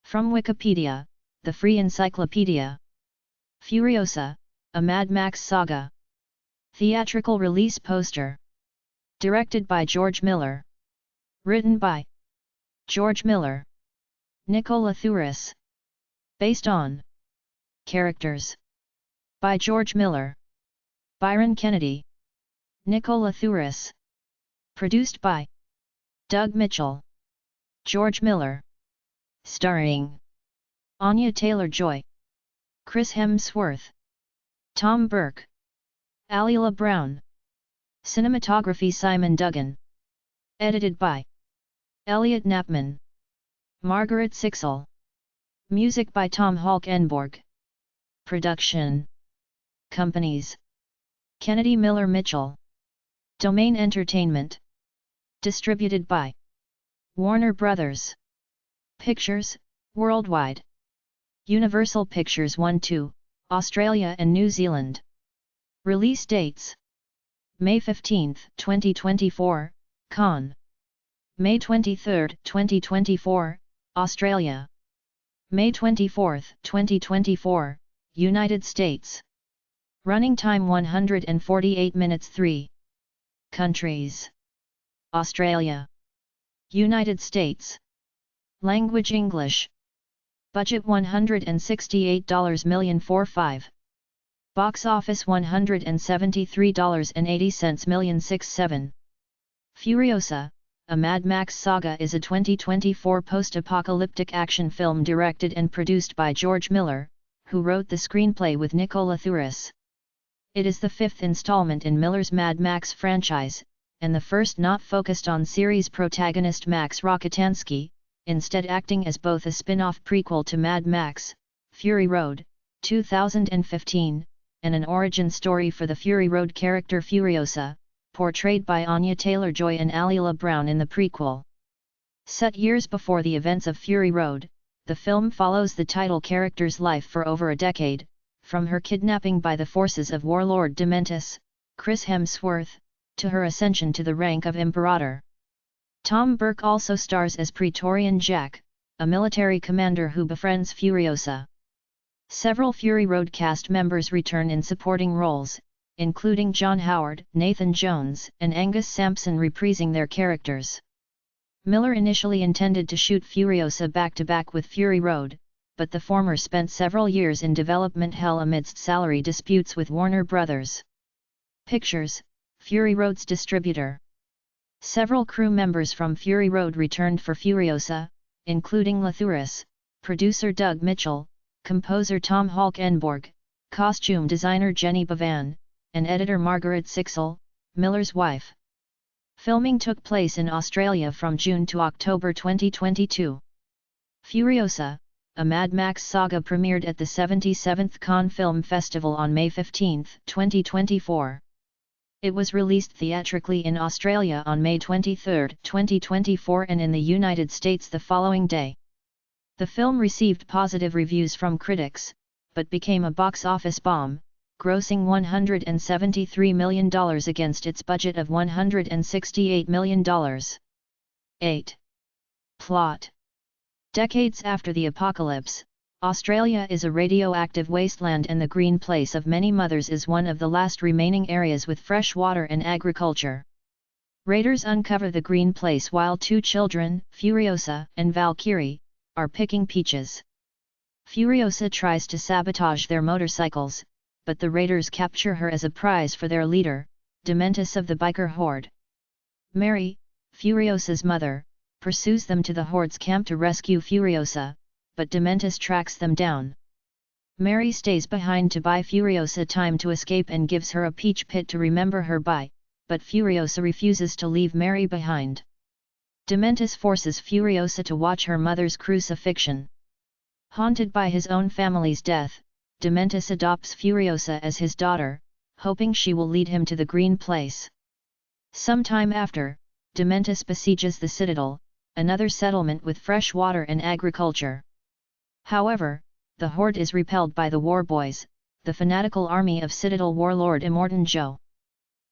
From Wikipedia, the free encyclopedia. Furiosa, a Mad Max saga. Theatrical release poster. Directed by George Miller. Written by George Miller. Nicola Thuris. Based on characters by George Miller. Byron Kennedy. Nicola Thuris. Produced by Doug Mitchell. George Miller. Starring Anya Taylor-Joy, Chris Hemsworth, Tom Burke, Alila Brown. Cinematography Simon Duggan. Edited by Elliot Knappman. Margaret Sixel. Music by Tom Halkenborg. Production companies: Kennedy Miller Mitchell. Domain Entertainment. Distributed by Warner Brothers Pictures, worldwide. Universal Pictures 1-2, Australia and New Zealand. Release dates: May 15, 2024, Cannes. May 23, 2024, Australia. May 24, 2024, United States. Running time 148 minutes. 3 countries: Australia, United States. Language English. Budget $168 million. 45. Box office $173.80 million. 67. Furiosa, a Mad Max saga is a 2024 post-apocalyptic action film directed and produced by George Miller, who wrote the screenplay with Nicola Thuris. It is the fifth installment in Miller's Mad Max franchise, and the first not focused on series protagonist Max Rokitansky, instead acting as both a spin-off prequel to Mad Max, Fury Road, 2015, and an origin story for the Fury Road character Furiosa, portrayed by Anya Taylor-Joy and Alila Brown in the prequel. Set years before the events of Fury Road, the film follows the title character's life for over a decade, from her kidnapping by the forces of warlord Dementis, Chris Hemsworth, to her ascension to the rank of Imperator. Tom Burke also stars as Praetorian Jack, a military commander who befriends Furiosa. Several Fury Road cast members return in supporting roles, including John Howard, Nathan Jones, and Angus Sampson reprising their characters. Miller initially intended to shoot Furiosa back-to-back with Fury Road, but the former spent several years in development hell amidst salary disputes with Warner Brothers Pictures, Fury Road's distributor. Several crew members from Fury Road returned for Furiosa, including Thuris, producer Doug Mitchell, composer Tom Halkenborg, costume designer Jenny Bavan, and editor Margaret Sixel, Miller's wife. Filming took place in Australia from June to October 2022. Furiosa, a Mad Max saga premiered at the 77th Cannes Film Festival on May 15, 2024. It was released theatrically in Australia on May 23, 2024 and in the United States the following day. The film received positive reviews from critics, but became a box office bomb, grossing $173 million against its budget of $168 million. 8. Plot. Decades after the apocalypse, Australia is a radioactive wasteland and the green place of many mothers is one of the last remaining areas with fresh water and agriculture. Raiders uncover the green place while two children, Furiosa and Valkyrie, are picking peaches. Furiosa tries to sabotage their motorcycles, but the raiders capture her as a prize for their leader, Dementis of the biker horde. Mary, Furiosa's mother, pursues them to the horde's camp to rescue Furiosa, but Dementis tracks them down. Mary stays behind to buy Furiosa time to escape and gives her a peach pit to remember her by, but Furiosa refuses to leave Mary behind. Dementis forces Furiosa to watch her mother's crucifixion. Haunted by his own family's death, Dementis adopts Furiosa as his daughter, hoping she will lead him to the green place. Sometime after, Dementis besieges the Citadel, another settlement with fresh water and agriculture. However, the horde is repelled by the War Boys, the fanatical army of Citadel warlord Immortan Joe.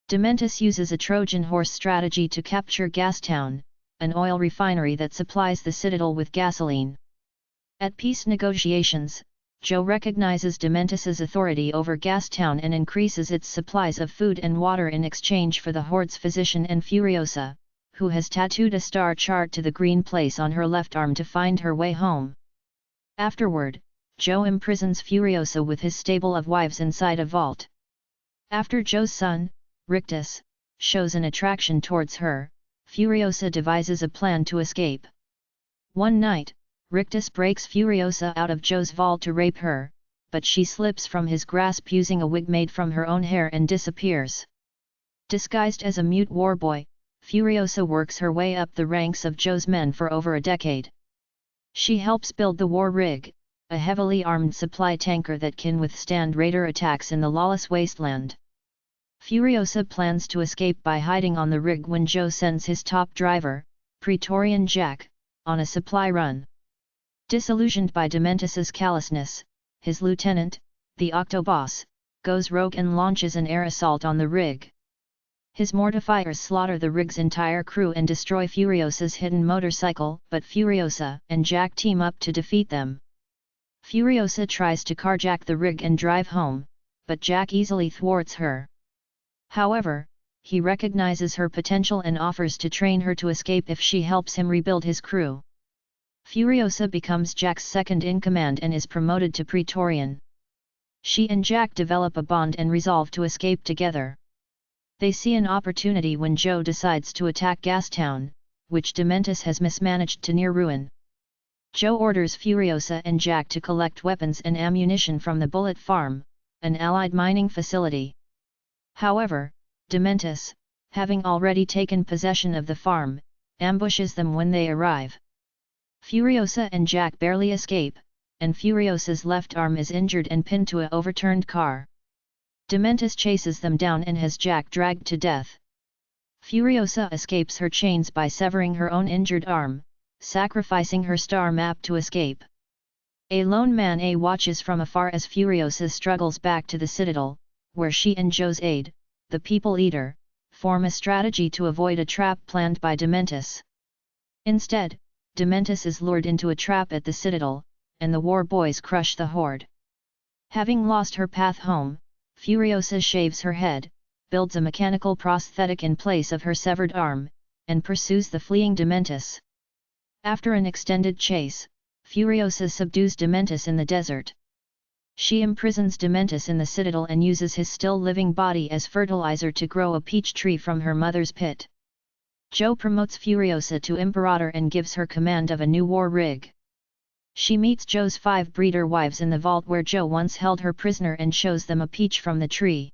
Dementis uses a Trojan horse strategy to capture Gastown, an oil refinery that supplies the Citadel with gasoline. At peace negotiations, Joe recognizes Dementis's authority over Gastown and increases its supplies of food and water in exchange for the Horde's physician and Furiosa, who has tattooed a star chart to the green place on her left arm to find her way home. Afterward, Joe imprisons Furiosa with his stable of wives inside a vault. After Joe's son, Rictus, shows an attraction towards her, Furiosa devises a plan to escape. One night, Rictus breaks Furiosa out of Joe's vault to rape her, but she slips from his grasp using a wig made from her own hair and disappears. Disguised as a mute war boy, Furiosa works her way up the ranks of Joe's men for over a decade. She helps build the War Rig, a heavily armed supply tanker that can withstand raider attacks in the lawless wasteland. Furiosa plans to escape by hiding on the rig when Joe sends his top driver, Praetorian Jack, on a supply run. Disillusioned by Dementis's callousness, his lieutenant, the Octoboss, goes rogue and launches an air assault on the rig. His mortifiers slaughter the rig's entire crew and destroy Furiosa's hidden motorcycle, but Furiosa and Jack team up to defeat them. Furiosa tries to carjack the rig and drive home, but Jack easily thwarts her. However, he recognizes her potential and offers to train her to escape if she helps him rebuild his crew. Furiosa becomes Jack's second-in-command and is promoted to Praetorian. She and Jack develop a bond and resolve to escape together. They see an opportunity when Joe decides to attack Gastown, which Dementis has mismanaged to near ruin. Joe orders Furiosa and Jack to collect weapons and ammunition from the Bullet Farm, an Allied mining facility. However, Dementis, having already taken possession of the farm, ambushes them when they arrive. Furiosa and Jack barely escape, and Furiosa's left arm is injured and pinned to an overturned car. Dementis chases them down and has Jack dragged to death. Furiosa escapes her chains by severing her own injured arm, sacrificing her star map to escape. A lone man watches from afar as Furiosa struggles back to the Citadel, where she and Joe's aide, the People Eater, form a strategy to avoid a trap planned by Dementis. Instead, Dementis is lured into a trap at the Citadel, and the war boys crush the Horde. Having lost her path home, Furiosa shaves her head, builds a mechanical prosthetic in place of her severed arm, and pursues the fleeing Dementis. After an extended chase, Furiosa subdues Dementis in the desert. She imprisons Dementis in the Citadel and uses his still-living body as fertilizer to grow a peach tree from her mother's pit. Joe promotes Furiosa to Imperator and gives her command of a new war rig. She meets Joe's 5 breeder wives in the vault where Joe once held her prisoner and shows them a peach from the tree.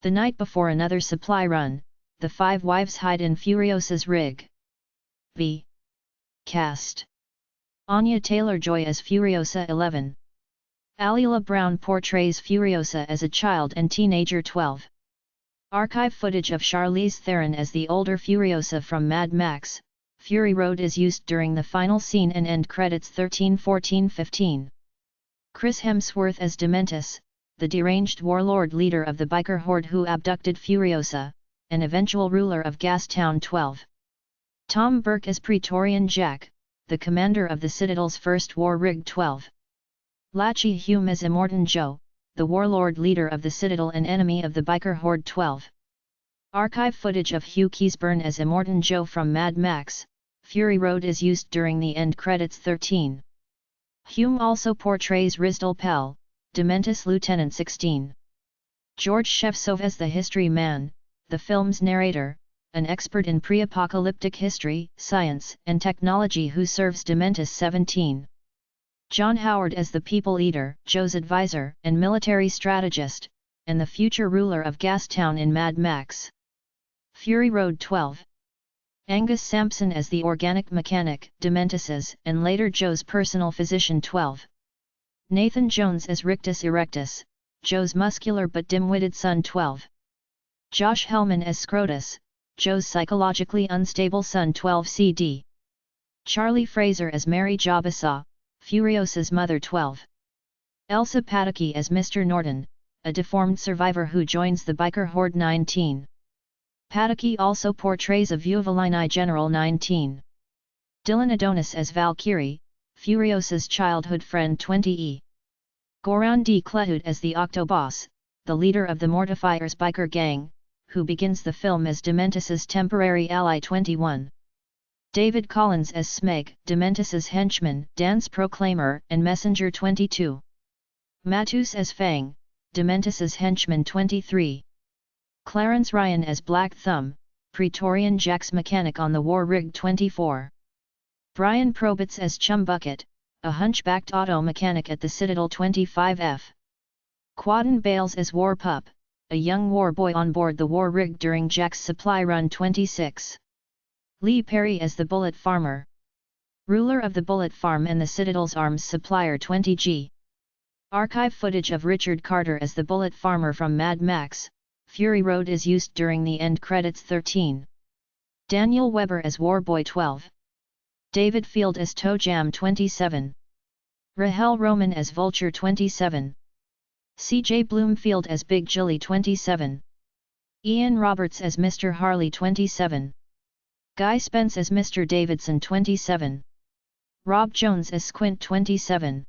The night before another supply run, the 5 wives hide in Furiosa's rig. B. Cast. Anya Taylor-Joy as Furiosa 11. Alila Brown portrays Furiosa as a child and teenager 12. Archive footage of Charlize Theron as the older Furiosa from Mad Max, Fury Road is used during the final scene and end credits 13, 14, 15. Chris Hemsworth as Dementis, the deranged warlord leader of the biker horde who abducted Furiosa, and eventual ruler of Gastown 12. Tom Burke as Praetorian Jack, the commander of the Citadel's first war rig 12. Lachie Hume as Immortan Joe, the warlord leader of the Citadel and enemy of the biker horde 12. Archive footage of Hugh Keays-Byrne as Immortan Joe from Mad Max, Fury Road is used during the end credits 13. Hume also portrays Rizdal Pell, Dementis Lieutenant 16. George Shevtsov as the History Man, the film's narrator, an expert in pre-apocalyptic history, science and technology who serves Dementis 17. John Howard as the People Eater, Joe's advisor and military strategist, and the future ruler of Gastown in Mad Max. Fury Road 12. Angus Sampson as the organic mechanic, Dementis's and later Joe's personal physician 12. Nathan Jones as Rictus Erectus, Joe's muscular but dim-witted son 12. Josh Hellman as Scrotus, Joe's psychologically unstable son 12 CD. Charlie Fraser as Mary Jabasa, Furiosa's mother 12. Elsa Pataky as Mr. Norton, a deformed survivor who joins the biker horde 19. Pataky also portrays a Vuovalini General 19. Dylan Adonis as Valkyrie, Furiosa's childhood friend 20E. Goran D. Clehud as the Octoboss, the leader of the Mortifiers biker gang, who begins the film as Dementus's temporary ally 21. David Collins as Smeg, Dementus's henchman, dance proclaimer, and messenger 22. Matus as Fang, Dementus's henchman 23. Clarence Ryan as Black Thumb, Praetorian Jack's mechanic on the war rig 24. Brian Probitz as Chum Bucket, a hunchbacked auto mechanic at the Citadel 25F. Quaden Bales as War Pup, a young war boy on board the war rig during Jack's supply run 26. Lee Perry as the Bullet Farmer, ruler of the Bullet Farm and the Citadel's arms supplier 20G. Archive footage of Richard Carter as the Bullet Farmer from Mad Max Fury Road is used during the end credits 13. Daniel Webber as Warboy 12. David Field as Toe Jam 27. Rahel Roman as Vulture 27. C.J. Bloomfield as Big Jilly 27. Ian Roberts as Mr. Harley 27. Guy Spence as Mr. Davidson 27. Rob Jones as Squint 27.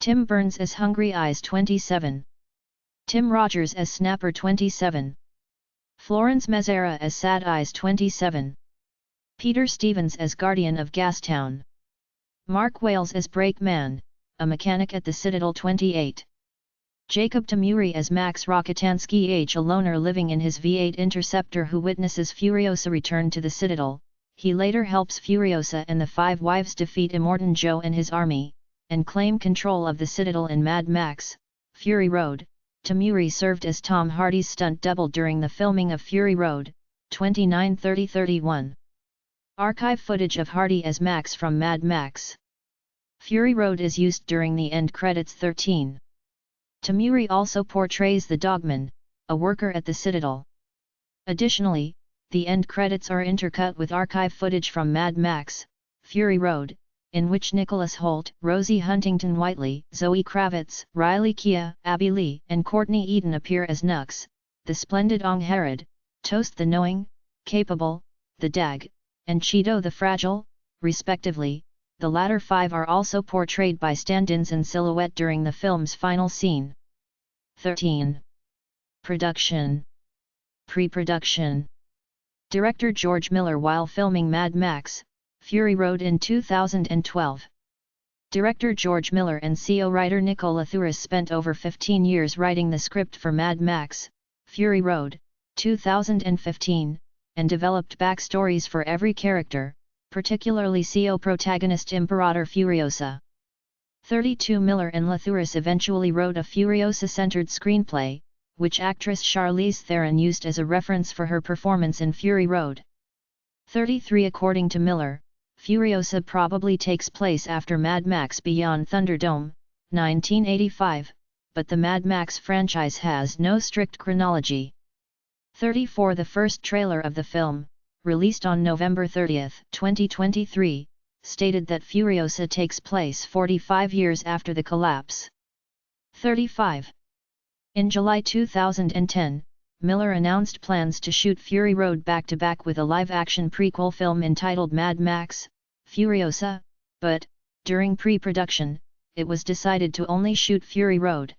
Tim Burns as Hungry Eyes 27. Tim Rogers as Snapper 27. Florence Mezzera as Sad Eyes 27. Peter Stevens as Guardian of Gastown. Mark Wales as Brakeman, a mechanic at the Citadel 28. Jacob Tamuri as Max Rokitansky, a loner living in his V8 Interceptor who witnesses Furiosa return to the Citadel. He later helps Furiosa and the Five Wives defeat Immortan Joe and his army, and claim control of the Citadel in Mad Max Fury Road. Tamuri served as Tom Hardy's stunt double during the filming of Fury Road, 29/30/31. Archive footage of Hardy as Max from Mad Max Fury Road is used during the end credits 13. Tamuri also portrays the Dogman, a worker at the Citadel. Additionally, the end credits are intercut with archive footage from Mad Max Fury Road, in which Nicholas Hoult, Rosie Huntington Whiteley, Zoe Kravitz, Riley Keough, Abby Lee, and Courtney Eden appear as Nux, the splendid Ong Herod, Toast the Knowing, Capable, the Dag, and Cheeto the Fragile, respectively. The latter five are also portrayed by stand-ins in silhouette during the film's final scene. 13. Production. Pre-production. Director George Miller while filming Mad Max Fury Road in 2012. Director George Miller and CO writer Nicola Thuris spent over 15 years writing the script for Mad Max Fury Road, 2015, and developed backstories for every character, particularly CO protagonist Imperator Furiosa. 32 Miller and Lathuris eventually wrote a Furiosa-centered screenplay, which actress Charlize Theron used as a reference for her performance in Fury Road. 33 According to Miller, Furiosa probably takes place after Mad Max Beyond Thunderdome, 1985, but the Mad Max franchise has no strict chronology. 34 The first trailer of the film, released on November 30, 2023, stated that Furiosa takes place 45 years after the collapse. 35. In July 2010, Miller announced plans to shoot Fury Road back-to-back with a live-action prequel film entitled Mad Max Furiosa, but, during pre-production, it was decided to only shoot Fury Road.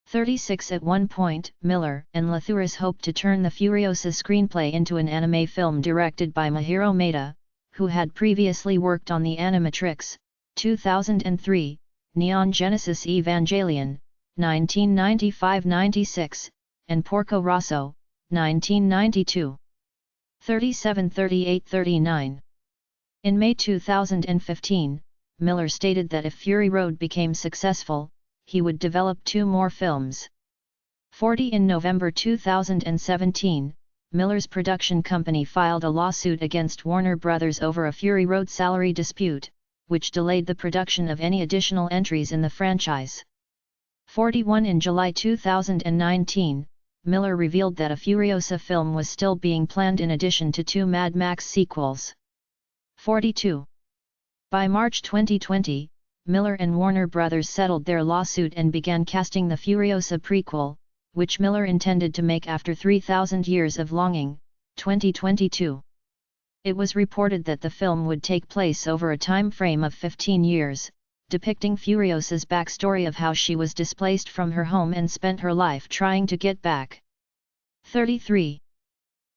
36 At one point, Miller and Lathuris hoped to turn the Furiosa screenplay into an anime film directed by Mahiro Maeda, who had previously worked on the Animatrix, 2003, Neon Genesis Evangelion, 1995-96, and Porco Rosso, 1992. 37 38 39. In May 2015, Miller stated that if Fury Road became successful, he would develop 2 more films. 40 In November 2017, Miller's production company filed a lawsuit against Warner Bros. Over a Fury Road salary dispute, which delayed the production of any additional entries in the franchise. 41 In July 2019, Miller revealed that a Furiosa film was still being planned in addition to 2 Mad Max sequels. 42. By March 2020, Miller and Warner Bros. Settled their lawsuit and began casting the Furiosa prequel, which Miller intended to make after 3,000 Years of Longing, 2022. It was reported that the film would take place over a time frame of 15 years, depicting Furiosa's backstory of how she was displaced from her home and spent her life trying to get back. 33.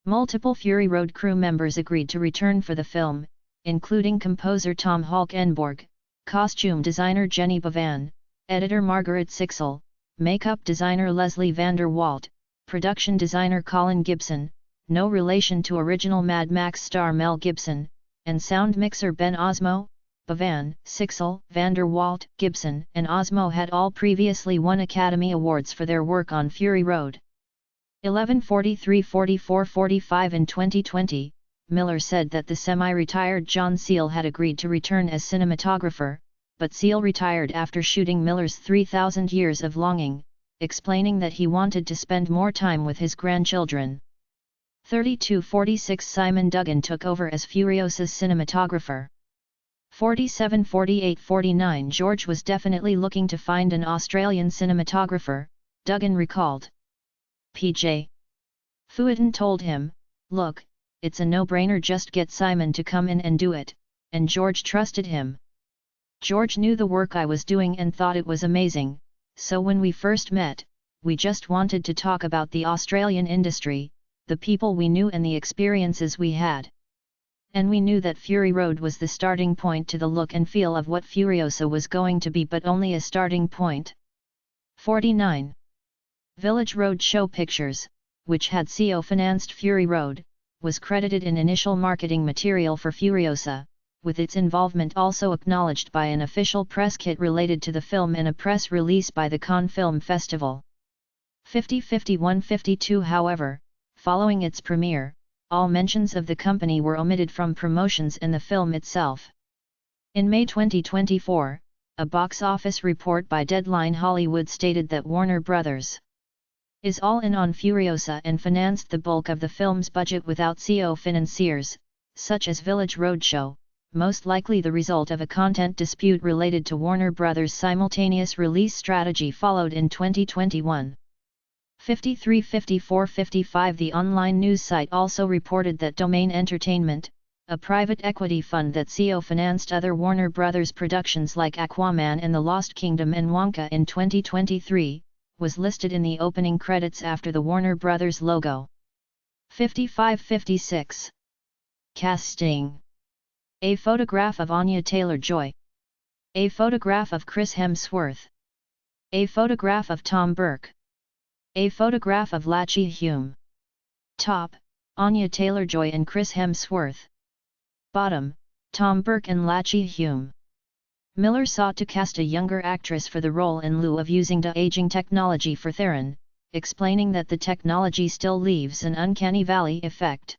Multiple Fury Road crew members agreed to return for the film, including composer Tom Halkenborg, costume designer Jenny Bavan, editor Margaret Sixel, makeup designer Leslie Vander Walt, production designer Colin Gibson, no relation to original Mad Max star Mel Gibson, and sound mixer Ben Osmo. Bavan, Sixel, Vander Walt, Gibson, and Osmo had all previously won Academy Awards for their work on Fury Road. 11:43, 44, 45 In 2020, Miller said that the semi-retired John Seale had agreed to return as cinematographer, but Seale retired after shooting Miller's 3,000 Years of Longing, explaining that he wanted to spend more time with his grandchildren. 32:46 Simon Duggan took over as Furiosa's cinematographer. 47, 48, 49 George was definitely looking to find an Australian cinematographer, Duggan recalled. PJ Fueton told him, "Look, it's a no-brainer, just get Simon to come in and do it," and George trusted him. George knew the work I was doing and thought it was amazing, so when we first met, we just wanted to talk about the Australian industry, the people we knew and the experiences we had. And we knew that Fury Road was the starting point to the look and feel of what Furiosa was going to be, but only a starting point. 49. Village Road Show Pictures, which had CO-financed Fury Road, was credited in initial marketing material for Furiosa, with its involvement also acknowledged by an official press kit related to the film and a press release by the Cannes Film Festival. 50, 51, 52 However, following its premiere, all mentions of the company were omitted from promotions and the film itself. In May 2024, a box office report by Deadline Hollywood stated that Warner Bros. Is all in on Furiosa and financed the bulk of the film's budget without CO financiers, such as Village Roadshow, most likely the result of a content dispute related to Warner Bros.' simultaneous release strategy followed in 2021. 53, 54, 55 The online news site also reported that Domain Entertainment, a private equity fund that CO-financed other Warner Bros. Productions like Aquaman and the Lost Kingdom and Wonka in 2023, was listed in the opening credits after the Warner Bros. Logo. 55-56. Casting. A photograph of Anya Taylor-Joy. A photograph of Chris Hemsworth. A photograph of Tom Burke. A photograph of Lachie Hume. Top, Anya Taylor-Joy and Chris Hemsworth. Bottom, Tom Burke and Lachie Hume. Miller sought to cast a younger actress for the role in lieu of using de-aging technology for Theron, explaining that the technology still leaves an uncanny valley effect.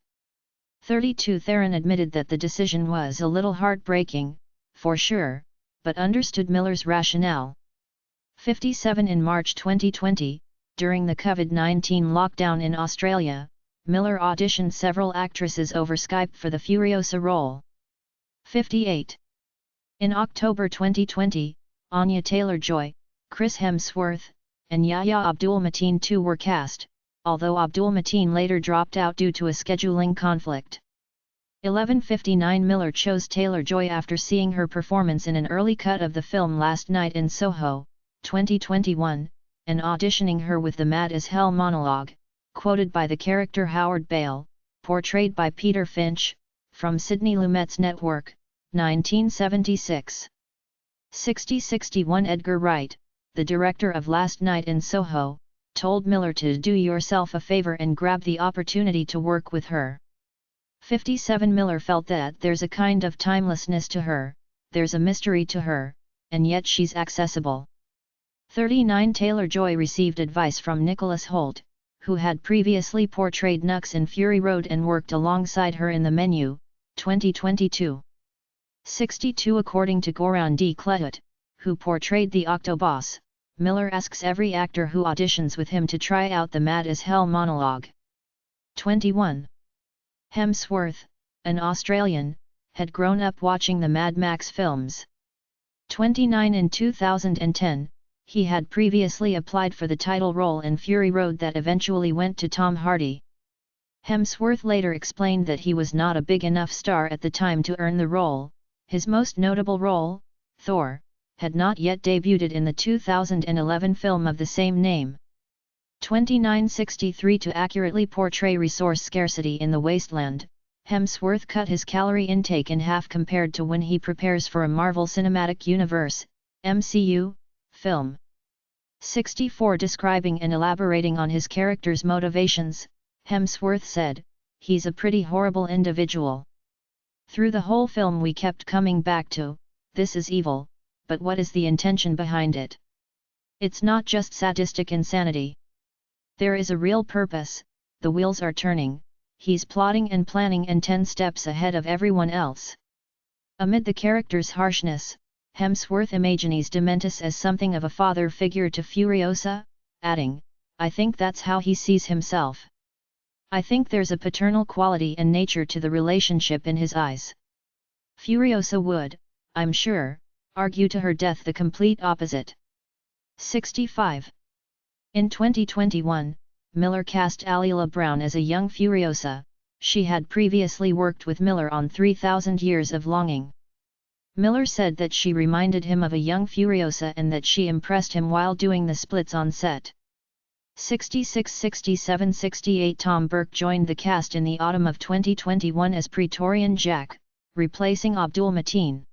32 Theron admitted that the decision was a little heartbreaking, for sure, but understood Miller's rationale. 57 In March 2020, during the COVID-19 lockdown in Australia, Miller auditioned several actresses over Skype for the Furiosa role. 58. In October 2020, Anya Taylor-Joy, Chris Hemsworth, and Yahya Abdul-Mateen too were cast, although Abdul-Mateen later dropped out due to a scheduling conflict. 11:59 Miller chose Taylor-Joy after seeing her performance in an early cut of the film Last Night in Soho, 2021, and auditioning her with the Mad as Hell monologue, quoted by the character Howard Bale, portrayed by Peter Finch, from Sidney Lumet's Network, 1976. 60-61 Edgar Wright, the director of Last Night in Soho, told Miller to do yourself a favor and grab the opportunity to work with her. 57 Miller felt that there's a kind of timelessness to her, there's a mystery to her, and yet she's accessible. 39 Taylor-Joy received advice from Nicholas Hoult, who had previously portrayed Nux in Fury Road and worked alongside her in The Menu, 2022. 62 According to Goran D. Cletut, who portrayed the Octoboss, Miller asks every actor who auditions with him to try out the Mad as Hell monologue. 21. Hemsworth, an Australian, had grown up watching the Mad Max films. 29 In 2010, he had previously applied for the title role in Fury Road that eventually went to Tom Hardy. Hemsworth later explained that he was not a big enough star at the time to earn the role. His most notable role, Thor, had not yet debuted in the 2011 film of the same name. 2963 To accurately portray resource scarcity in the wasteland, Hemsworth cut his calorie intake in half compared to when he prepares for a Marvel Cinematic Universe, MCU, film. 64 Describing and elaborating on his character's motivations, Hemsworth said, "He's a pretty horrible individual. Through the whole film we kept coming back to, this is evil, but what is the intention behind it? It's not just sadistic insanity. There is a real purpose, the wheels are turning, he's plotting and planning and 10 steps ahead of everyone else." Amid the character's harshness, Hemsworth imagines Dementis as something of a father figure to Furiosa, adding, "I think that's how he sees himself. I think there's a paternal quality and nature to the relationship in his eyes." Furiosa would, I'm sure, argue to her death the complete opposite. 65. In 2021, Miller cast Alila Brown as a young Furiosa. She had previously worked with Miller on 3000 Years of Longing. Miller said that she reminded him of a young Furiosa and that she impressed him while doing the splits on set. 66, 67, 68 Tom Burke joined the cast in the autumn of 2021 as Praetorian Jack, replacing Abdul Mateen.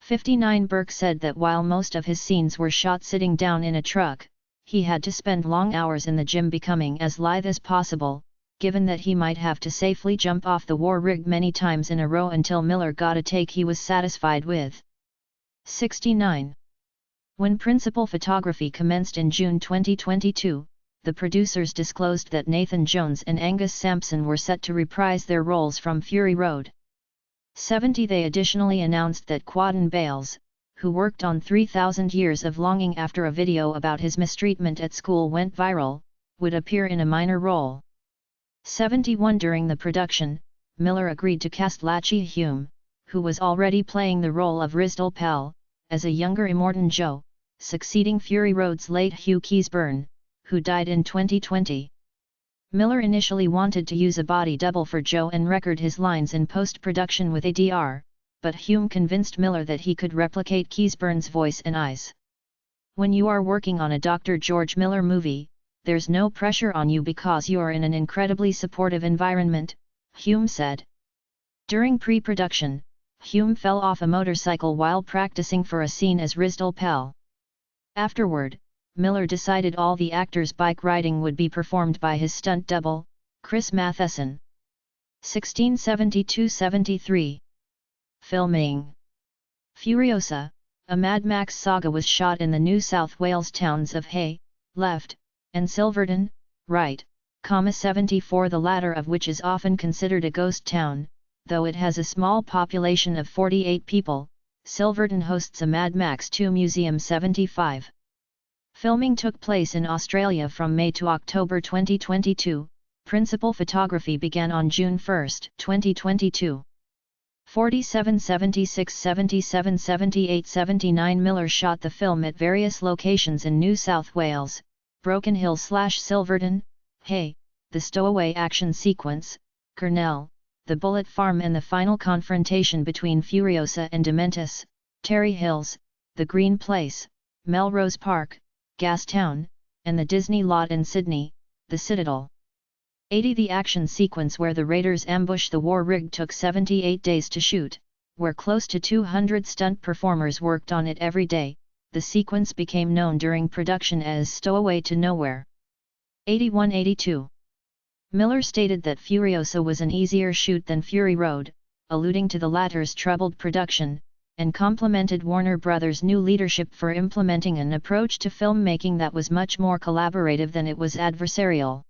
59 Burke said that while most of his scenes were shot sitting down in a truck, he had to spend long hours in the gym becoming as lithe as possible, given that he might have to safely jump off the war rig many times in a row until Miller got a take he was satisfied with. 69. When principal photography commenced in June 2022, the producers disclosed that Nathan Jones and Angus Sampson were set to reprise their roles from Fury Road. 70 They additionally announced that Quaden Bales, who worked on 3000 Years of Longing after a video about his mistreatment at school went viral, would appear in a minor role. 71 During the production, Miller agreed to cast Lachie Hume, who was already playing the role of Rizdal Pell, as a younger Immortan Joe, succeeding Fury Road's late Hugh Keays-Byrne, who died in 2020. Miller initially wanted to use a body double for Joe and record his lines in post-production with ADR, but Hume convinced Miller that he could replicate Keays-Byrne's voice and eyes. "When you are working on a Dr. George Miller movie, there's no pressure on you because you are in an incredibly supportive environment," Hume said. During pre-production, Hume fell off a motorcycle while practicing for a scene as Rizdal Pell. Afterward, Miller decided all the actors' bike riding would be performed by his stunt double, Chris Matheson. 1672-73. Filming. Furiosa, a Mad Max saga was shot in the New South Wales towns of Hay, left, and Silverton, right, 74 the latter of which is often considered a ghost town, though it has a small population of 48 people. Silverton hosts a Mad Max 2 museum. 75. Filming took place in Australia from May to October 2022, principal photography began on June 1, 2022. 47 76 77 78 79 Miller shot the film at various locations in New South Wales, Broken Hill/Silverton, Hay, the stowaway action sequence, Kurnell, the bullet farm and the final confrontation between Furiosa and Dementis, Terry Hills, the Green Place, Melrose Park, Gastown, and the Disney lot in Sydney, the Citadel. 80 The action sequence where the raiders ambush the war rig took 78 days to shoot, where close to 200 stunt performers worked on it every day. The sequence became known during production as Stowaway to Nowhere. 81-82. Miller stated that Furiosa was an easier shoot than Fury Road, alluding to the latter's troubled production, and complimented Warner Brothers' new leadership for implementing an approach to filmmaking that was much more collaborative than it was adversarial.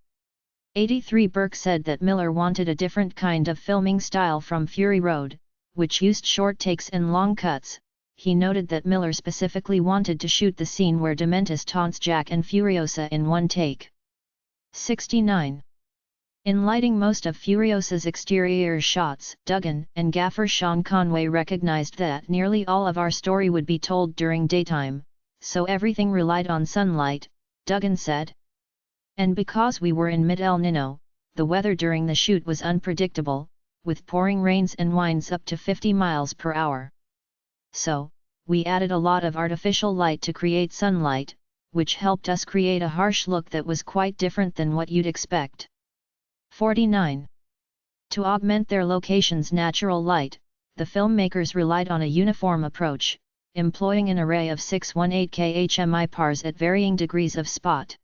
83 Burke said that Miller wanted a different kind of filming style from Fury Road, which used short takes and long cuts. He noted that Miller specifically wanted to shoot the scene where Dementis taunts Jack and Furiosa in one take. 69. In lighting most of Furiosa's exterior shots, Duggan and gaffer Sean Conway recognized that nearly all of our story would be told during daytime, so everything relied on sunlight, Duggan said. And because we were in mid-El Nino, the weather during the shoot was unpredictable, with pouring rains and winds up to 50 miles per hour. So, we added a lot of artificial light to create sunlight, which helped us create a harsh look that was quite different than what you'd expect. 49. To augment their locations' natural light, the filmmakers relied on a uniform approach, employing an array of 618 kHmi pars at varying degrees of spot.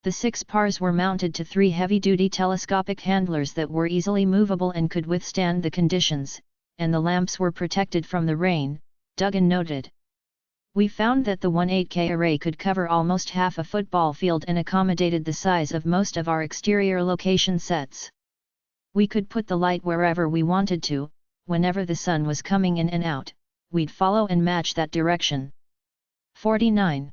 The 6 pars were mounted to 3 heavy-duty telescopic handlers that were easily movable and could withstand the conditions, and the lamps were protected from the rain, Duggan noted. We found that the 18K array could cover almost half a football field and accommodated the size of most of our exterior location sets. We could put the light wherever we wanted to, whenever the sun was coming in and out, we'd follow and match that direction. 49.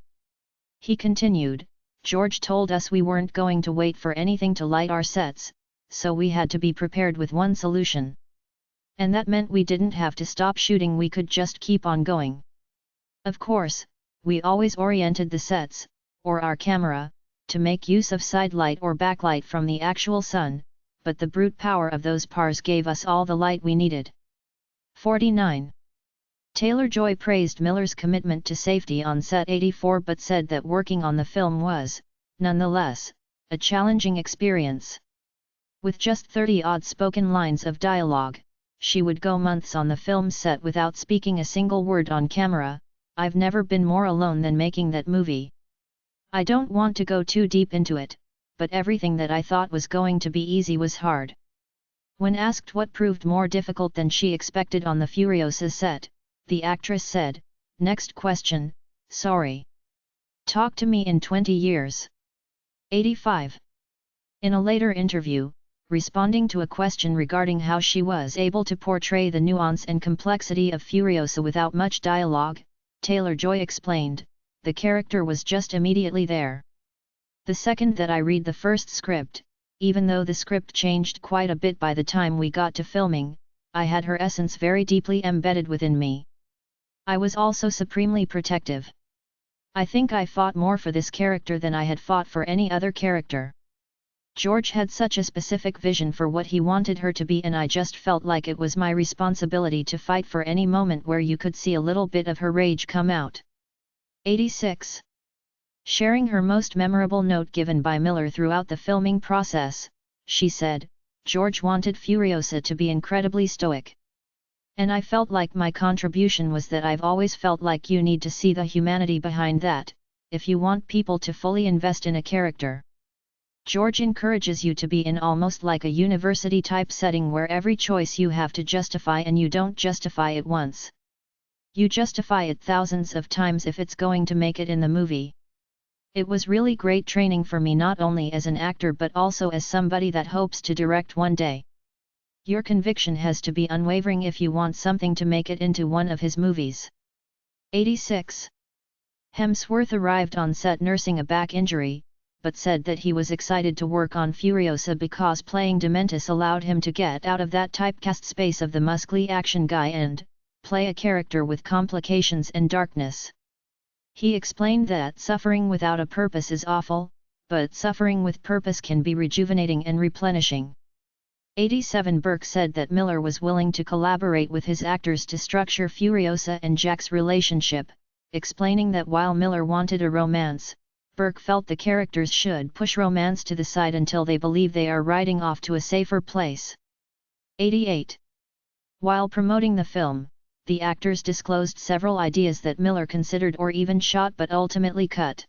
He continued, George told us we weren't going to wait for anything to light our sets, so we had to be prepared with one solution. And that meant we didn't have to stop shooting, we could just keep on going. Of course, we always oriented the sets, or our camera, to make use of side light or backlight from the actual sun, but the brute power of those pars gave us all the light we needed. 49. Taylor-Joy praised Miller's commitment to safety on set 84 but said that working on the film was, nonetheless, a challenging experience. With just 30-odd spoken lines of dialogue, she would go months on the film set without speaking a single word on camera. I've never been more alone than making that movie. I don't want to go too deep into it, but everything that I thought was going to be easy was hard. When asked what proved more difficult than she expected on the Furiosa set, the actress said, "Next question, sorry. Talk to me in 20 years. 85. In a later interview, responding to a question regarding how she was able to portray the nuance and complexity of Furiosa without much dialogue, Taylor-Joy explained, the character was just immediately there. The second that I read the first script, even though the script changed quite a bit by the time we got to filming, I had her essence very deeply embedded within me. I was also supremely protective. I think I fought more for this character than I had fought for any other character. George had such a specific vision for what he wanted her to be, and I just felt like it was my responsibility to fight for any moment where you could see a little bit of her rage come out." 86. Sharing her most memorable note given by Miller throughout the filming process, she said, "George wanted Furiosa to be incredibly stoic. And I felt like my contribution was that I've always felt like you need to see the humanity behind that, if you want people to fully invest in a character. George encourages you to be in almost like a university-type setting where every choice you have to justify, and you don't justify it once. You justify it thousands of times if it's going to make it in the movie. It was really great training for me, not only as an actor but also as somebody that hopes to direct one day. Your conviction has to be unwavering if you want something to make it into one of his movies." 86. Hemsworth arrived on set nursing a back injury, but said that he was excited to work on Furiosa because playing Dementis allowed him to get out of that typecast space of the muscly action guy and play a character with complications and darkness. He explained that suffering without a purpose is awful, but suffering with purpose can be rejuvenating and replenishing. 87. Burke said that Miller was willing to collaborate with his actors to structure Furiosa and Jack's relationship, explaining that while Miller wanted a romance, Burke felt the characters should push romance to the side until they believe they are riding off to a safer place. 88. While promoting the film, the actors disclosed several ideas that Miller considered or even shot but ultimately cut.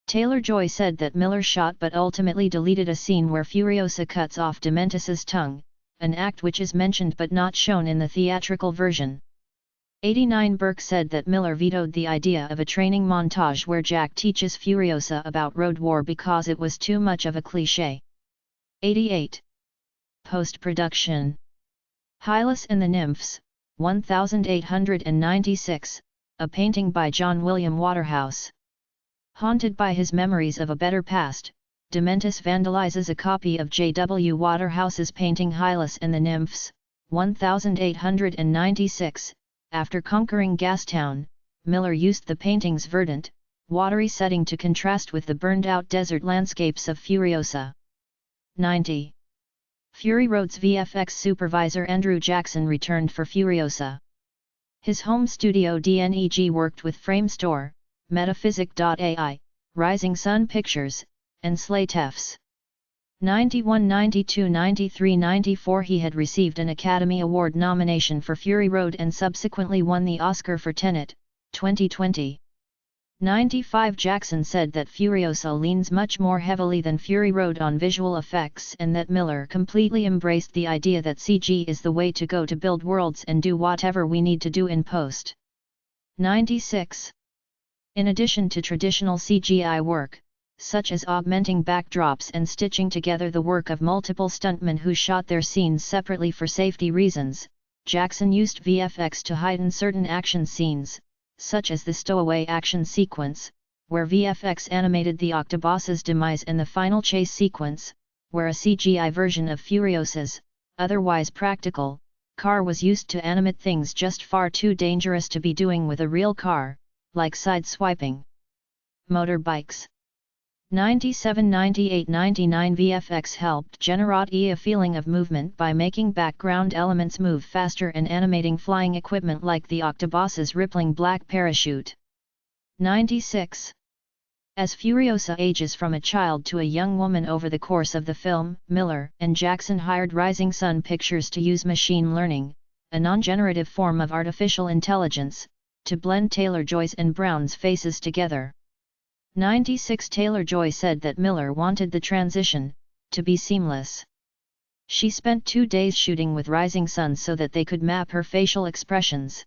Taylor-Joy said that Miller shot but ultimately deleted a scene where Furiosa cuts off Dementis's tongue, an act which is mentioned but not shown in the theatrical version. 89. Burke said that Miller vetoed the idea of a training montage where Jack teaches Furiosa about road war because it was too much of a cliché. 88. Post-production. Hylas and the Nymphs, 1896, a painting by John William Waterhouse. Haunted by his memories of a better past, Dementis vandalizes a copy of J.W. Waterhouse's painting Hylas and the Nymphs, 1896. After conquering Gastown, Miller used the painting's verdant, watery setting to contrast with the burned-out desert landscapes of Furiosa. 90. Fury Road's VFX supervisor Andrew Jackson returned for Furiosa. His home studio DNEG worked with Framestore, Metaphysic.ai, Rising Sun Pictures, and Slate Fs. 91, 92, 93, 94 He had received an Academy Award nomination for Fury Road and subsequently won the Oscar for Tenet, 2020. 95 Jackson said that Furiosa leans much more heavily than Fury Road on visual effects and that Miller completely embraced the idea that CG is the way to go to build worlds and do whatever we need to do in post. 96. In addition to traditional CGI work, such as augmenting backdrops and stitching together the work of multiple stuntmen who shot their scenes separately for safety reasons, Jackson used VFX to heighten certain action scenes, such as the stowaway action sequence, where VFX animated the Octoboss's demise and the final chase sequence, where a CGI version of Furiosa's, otherwise practical, car was used to animate things just far too dangerous to be doing with a real car, like side-swiping motorbikes. 97, 98, 99 VFX helped generate a feeling of movement by making background elements move faster and animating flying equipment like the Octoboss's rippling black parachute. 96. As Furiosa ages from a child to a young woman over the course of the film, Miller and Jackson hired Rising Sun Pictures to use machine learning, a non-generative form of artificial intelligence, to blend Taylor-Joy's and Brown's faces together. 96 Taylor-Joy said that Miller wanted the transition to be seamless. She spent 2 days shooting with Rising Sun so that they could map her facial expressions.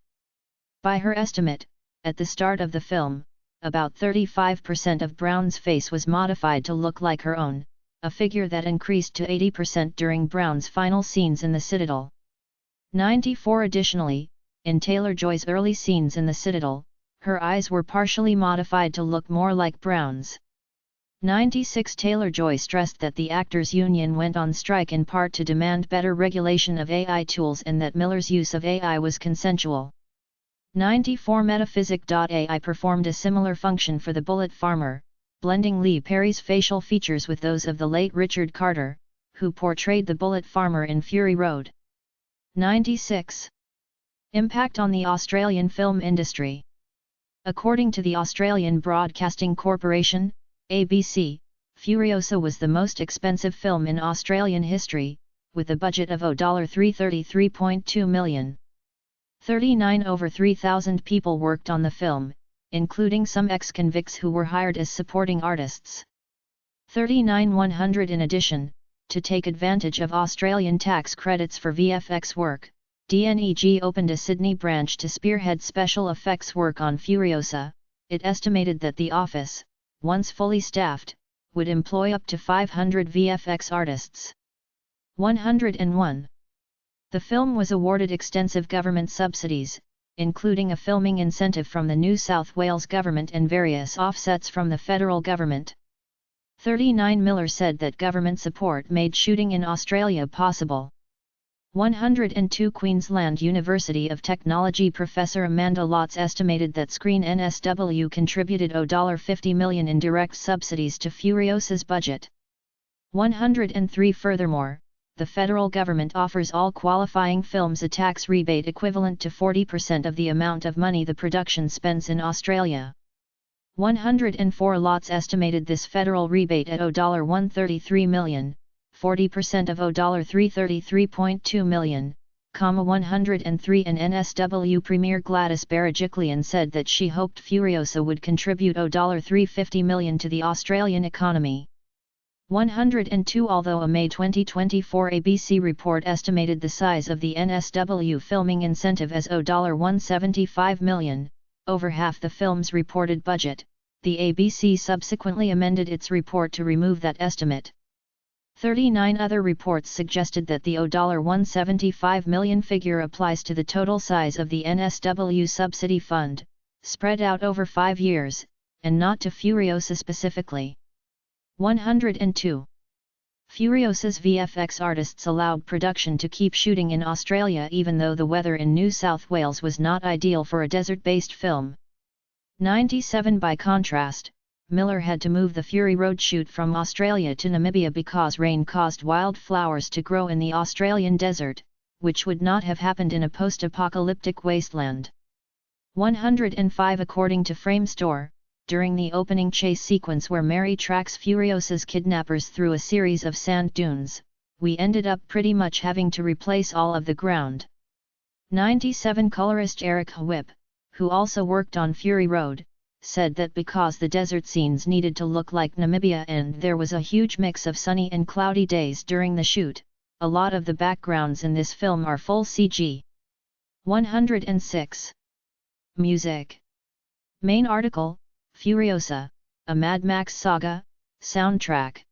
By her estimate, at the start of the film, about 35% of Brown's face was modified to look like her own, a figure that increased to 80% during Brown's final scenes in the Citadel. 94 Additionally, in Taylor-Joy's early scenes in the Citadel, her eyes were partially modified to look more like Brown's. 96 Taylor-Joy stressed that the Actors Union went on strike in part to demand better regulation of AI tools and that Miller's use of AI was consensual. 94 Metaphysic.ai performed a similar function for the Bullet Farmer, blending Lee Perry's facial features with those of the late Richard Carter, who portrayed the Bullet Farmer in Fury Road. 96. Impact on the Australian film industry. According to the Australian Broadcasting Corporation, ABC, Furiosa was the most expensive film in Australian history, with a budget of $333.2 million. 39 over 3,000 people worked on the film, including some ex-convicts who were hired as supporting artists. 39 100 In addition, to take advantage of Australian tax credits for VFX work, DNEG opened a Sydney branch to spearhead special effects work on Furiosa. It estimated that the office, once fully staffed, would employ up to 500 VFX artists. 101. The film was awarded extensive government subsidies, including a filming incentive from the New South Wales government and various offsets from the federal government. 39 Miller said that government support made shooting in Australia possible. 102 Queensland University of Technology professor Amanda Lotz estimated that Screen NSW contributed $50 million in direct subsidies to Furiosa's budget. 103 Furthermore, the federal government offers all qualifying films a tax rebate equivalent to 40% of the amount of money the production spends in Australia. 104 Lotz estimated this federal rebate at $133 million. 40% of $333.2 million, 103 and NSW Premier Gladys Berejiklian said that she hoped Furiosa would contribute $350 million to the Australian economy. 102 Although a May 2024 ABC report estimated the size of the NSW filming incentive as $175 million, over half the film's reported budget, the ABC subsequently amended its report to remove that estimate. 39 other reports suggested that the $175 million figure applies to the total size of the NSW subsidy fund, spread out over 5 years, and not to Furiosa specifically. 102. Furiosa's VFX artists allowed production to keep shooting in Australia even though the weather in New South Wales was not ideal for a desert-based film. 97 By contrast, Miller had to move the Fury Road shoot from Australia to Namibia because rain caused wildflowers to grow in the Australian desert, which would not have happened in a post-apocalyptic wasteland. 105 According to Framestore, during the opening chase sequence where Mary tracks Furiosa's kidnappers through a series of sand dunes, we ended up pretty much having to replace all of the ground. 97 Colorist Eric Whip, who also worked on Fury Road, said that because the desert scenes needed to look like Namibia and there was a huge mix of sunny and cloudy days during the shoot, a lot of the backgrounds in this film are full CG. 106. Music. Main article, Furiosa, a Mad Max Saga, soundtrack.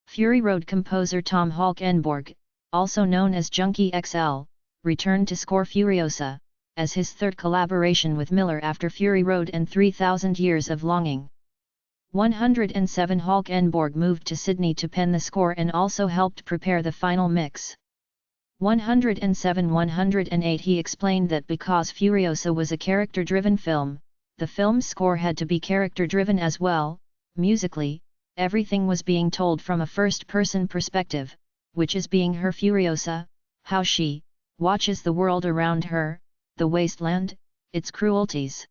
Fury Road composer Tom Holkenborg, also known as Junkie XL, returned to score Furiosa, as his third collaboration with Miller after Fury Road and 3000 Years of Longing. 107 Holkenborg moved to Sydney to pen the score and also helped prepare the final mix. 107-108 He explained that because Furiosa was a character-driven film, the film's score had to be character-driven as well. Musically, everything was being told from a first-person perspective, which is being her Furiosa, how she watches the world around her, the wasteland, its cruelties.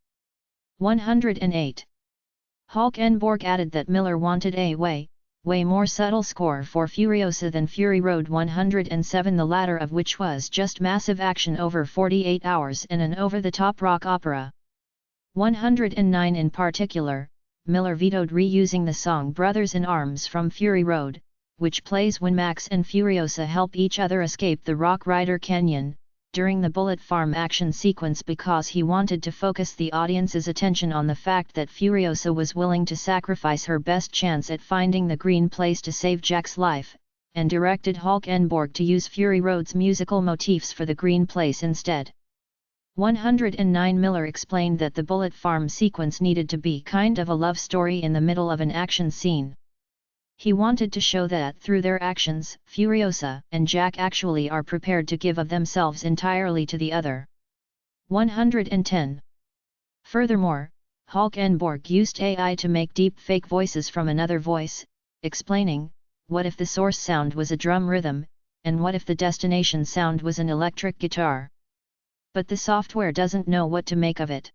108. Holkenborg added that Miller wanted a way more subtle score for Furiosa than Fury Road 107, the latter of which was just massive action over 48 hours and an over-the-top rock opera. 109 In particular, Miller vetoed reusing the song Brothers in Arms from Fury Road, which plays when Max and Furiosa help each other escape the Rock Rider Canyon, during the Bullet Farm action sequence because he wanted to focus the audience's attention on the fact that Furiosa was willing to sacrifice her best chance at finding the green place to save Jack's life, and directed Holkenborg to use Fury Road's musical motifs for the green place instead. 109 Miller explained that the Bullet Farm sequence needed to be kind of a love story in the middle of an action scene. He wanted to show that through their actions, Furiosa and Jack actually are prepared to give of themselves entirely to the other. 110. Furthermore, Holkenborg used AI to make deep fake voices from another voice, explaining, what if the source sound was a drum rhythm, and what if the destination sound was an electric guitar? But the software doesn't know what to make of it.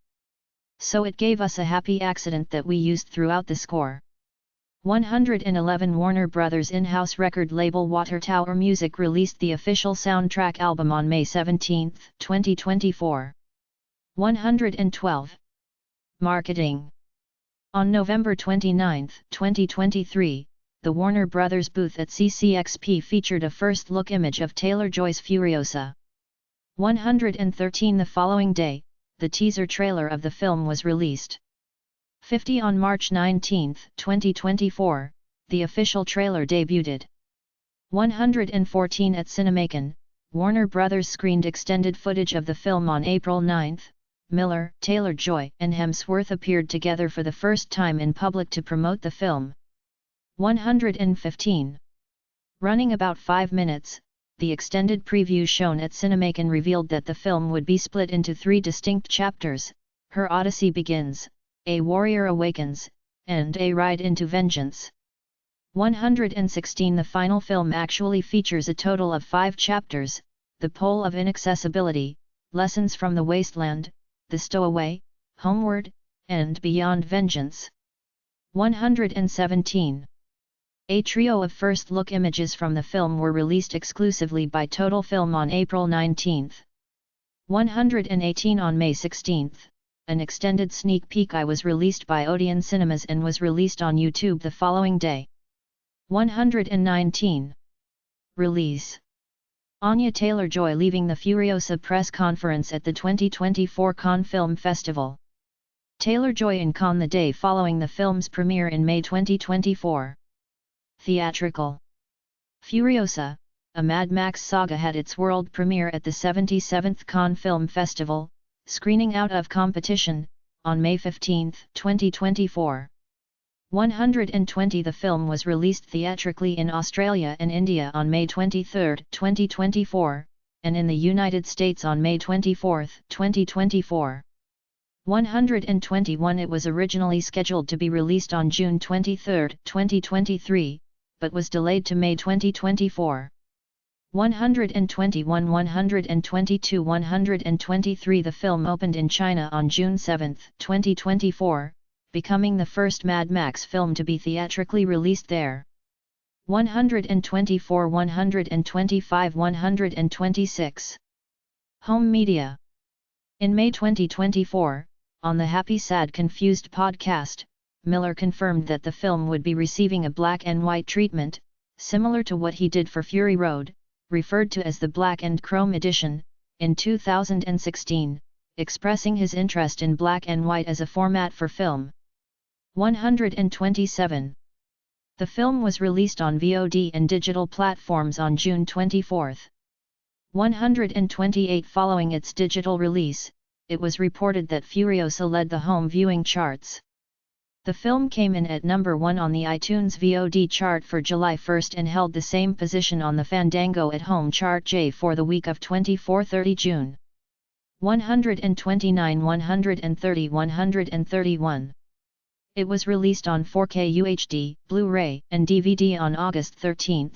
So it gave us a happy accident that we used throughout the score. 111 Warner Brothers in-house record label Water Tower Music released the official soundtrack album on May 17, 2024. 112. Marketing. On November 29, 2023, the Warner Brothers booth at CCXP featured a first-look image of Taylor-Joy's Furiosa. 113 The following day, the teaser trailer of the film was released. 50 On March 19, 2024, the official trailer debuted. 114 At Cinemacon, Warner Brothers screened extended footage of the film on April 9. Miller, Taylor-Joy and Hemsworth appeared together for the first time in public to promote the film. 115. Running about 5 minutes, the extended preview shown at Cinemacon revealed that the film would be split into 3 distinct chapters: Her Odyssey Begins, A Warrior Awakens, and A Ride into Vengeance. 116 The final film actually features a total of 5 chapters: The Pole of Inaccessibility, Lessons from the Wasteland, The Stowaway, Homeward, and Beyond Vengeance. 117. A trio of first-look images from the film were released exclusively by Total Film on April 19. 118 On May 16. An extended sneak peek was released by Odeon Cinemas and was released on YouTube the following day. 119. Release. Anya Taylor-Joy leaving the Furiosa press conference at the 2024 Cannes Film Festival. Taylor-Joy in Cannes the day following the film's premiere in May 2024. Theatrical. Furiosa, a Mad Max Saga had its world premiere at the 77th Cannes Film Festival, screening out of competition, on May 15, 2024. 120 The film was released theatrically in Australia and India on May 23, 2024, and in the United States on May 24, 2024. 121. It was originally scheduled to be released on June 23, 2023, but was delayed to May 2024. 121, 122, 123. The film opened in China on June 7, 2024, becoming the first Mad Max film to be theatrically released there. 124, 125, 126. Home media. In May 2024, on the Happy Sad Confused podcast, Miller confirmed that the film would be receiving a black and white treatment, similar to what he did for Fury Road, referred to as the Black and Chrome Edition, in 2016, expressing his interest in black and white as a format for film. 127. The film was released on VOD and digital platforms on June 24. 128. Following its digital release, it was reported that Furiosa led the home viewing charts. The film came in at number 1 on the iTunes VOD chart for July 1 and held the same position on the Fandango at Home chart J for the week of 24-30 June. 129, 130, 131. It was released on 4K UHD, Blu-ray, and DVD on August 13.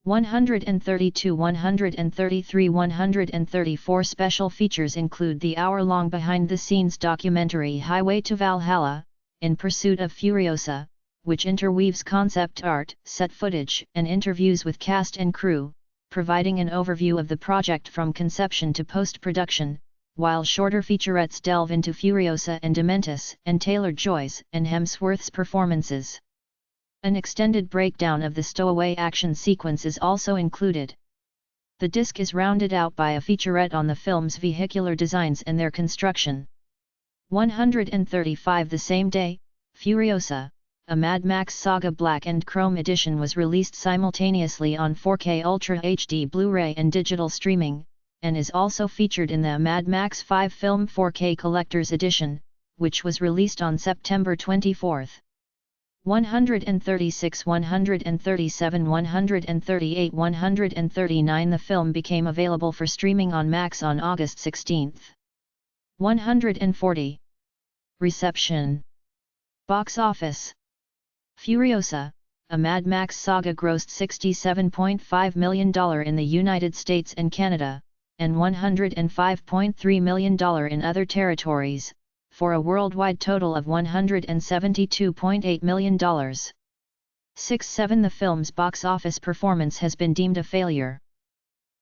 132, 133, 134. Special features include the hour-long behind-the-scenes documentary Highway to Valhalla, In Pursuit of Furiosa, which interweaves concept art, set footage, and interviews with cast and crew, providing an overview of the project from conception to post-production, while shorter featurettes delve into Furiosa and Dementis and Taylor-Joy's and Hemsworth's performances. An extended breakdown of the stowaway action sequence is also included. The disc is rounded out by a featurette on the film's vehicular designs and their construction. 135. The same day, Furiosa, a Mad Max Saga Black and Chrome edition was released simultaneously on 4K Ultra HD Blu-ray and digital streaming, and is also featured in the Mad Max 5 Film 4K Collector's Edition, which was released on September 24. 136, 137, 138, 139. The film became available for streaming on Max on August 16. 140. Reception. Box office. Furiosa, a Mad Max Saga grossed $67.5 million in the United States and Canada, and $105.3 million in other territories, for a worldwide total of $172.8 million. 6-7. The film's box office performance has been deemed a failure.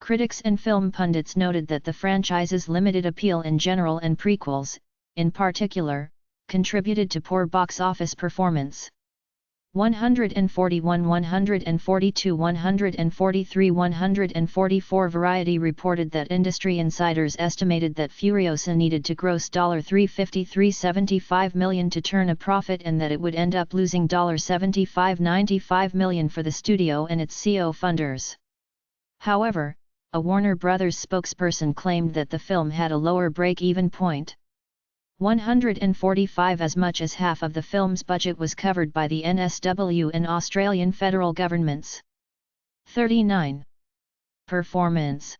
Critics and film pundits noted that the franchise's limited appeal in general and prequels, in particular, contributed to poor box office performance. 141, 142, 143, 144. Variety reported that industry insiders estimated that Furiosa needed to gross $353.75 million to turn a profit and that it would end up losing $75.95 million for the studio and its CO funders. However, a Warner Brothers spokesperson claimed that the film had a lower break-even point. 145. As much as half of the film's budget was covered by the NSW and Australian federal governments. 39. Performance.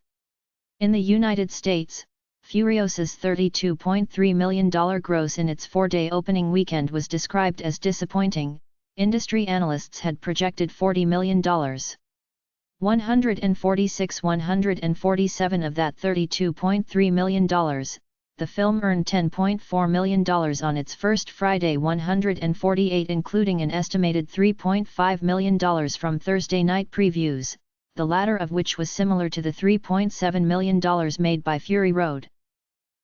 In the United States, Furiosa's $32.3 million gross in its 4-day opening weekend was described as disappointing. Industry analysts had projected $40 million. 146, 147 of that $32.3 million, the film earned $10.4 million on its first Friday. 148 including an estimated $3.5 million from Thursday night previews, the latter of which was similar to the $3.7 million made by Fury Road.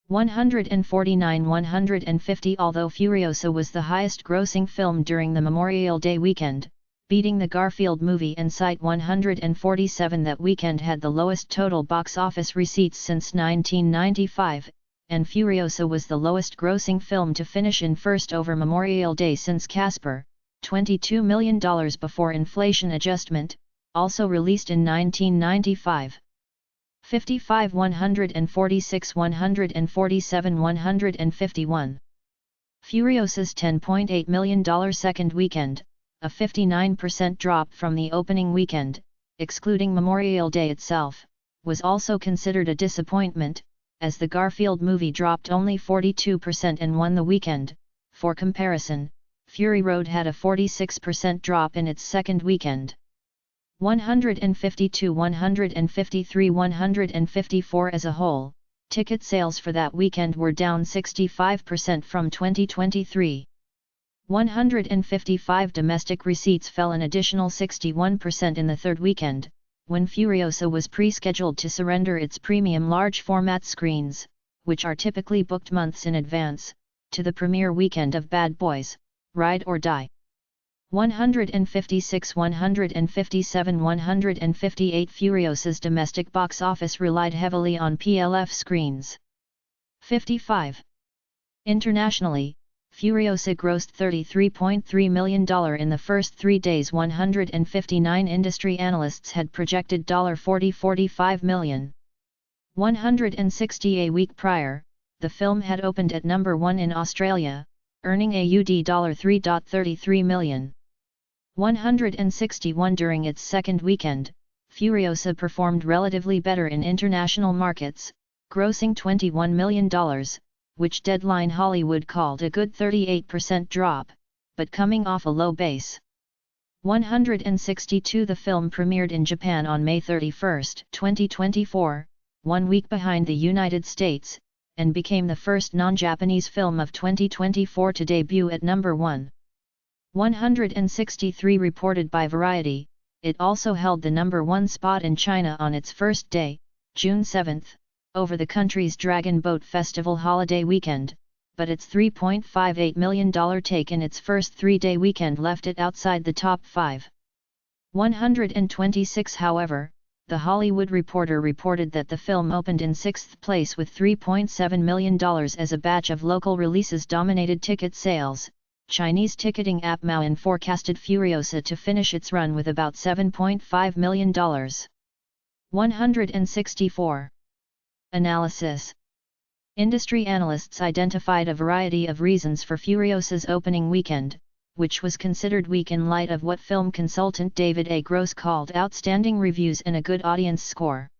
149, 150. Although Furiosa was the highest grossing film during the Memorial Day weekend, beating the Garfield movie and Site 147, that weekend had the lowest total box office receipts since 1995, and Furiosa was the lowest grossing film to finish in first over Memorial Day since Casper, $22 million before inflation adjustment, also released in 1995. 55, 146, 147, 151. Furiosa's $10.8 million second weekend, a 59% drop from the opening weekend, excluding Memorial Day itself, was also considered a disappointment, as the Garfield movie dropped only 42% and won the weekend. For comparison, Fury Road had a 46% drop in its second weekend. 152, 153, 154 as a whole, ticket sales for that weekend were down 65% from 2023. 155 domestic receipts fell an additional 61% in the third weekend, when Furiosa was pre-scheduled to surrender its premium large format screens, which are typically booked months in advance, to the premiere weekend of Bad Boys: Ride or Die. 156, 157, 158 Furiosa's domestic box office relied heavily on PLF screens. 55. Internationally, Furiosa grossed $33.3 million in the first 3 days. 159 industry analysts had projected $45 million. 160 a week prior, the film had opened at number 1 in Australia, earning AUD $3.33 million. 161 during its second weekend, Furiosa performed relatively better in international markets, grossing $21 million, which Deadline Hollywood called a good 38% drop, but coming off a low base. 162 The film premiered in Japan on May 31, 2024, 1 week behind the United States, and became the first non-Japanese film of 2024 to debut at number 1. 163 reported by Variety, it also held the number 1 spot in China on its first day, June 7, over the country's Dragon Boat Festival holiday weekend, but its $3.58 million take in its first 3-day weekend left it outside the top 5. 126 However, The Hollywood Reporter reported that the film opened in 6th place with $3.7 million as a batch of local releases dominated ticket sales. Chinese ticketing app Maoyan forecasted Furiosa to finish its run with about $7.5 million. 164. Analysis. Industry analysts identified a variety of reasons for Furiosa's opening weekend, which was considered weak in light of what film consultant David A. Gross called outstanding reviews and a good audience score.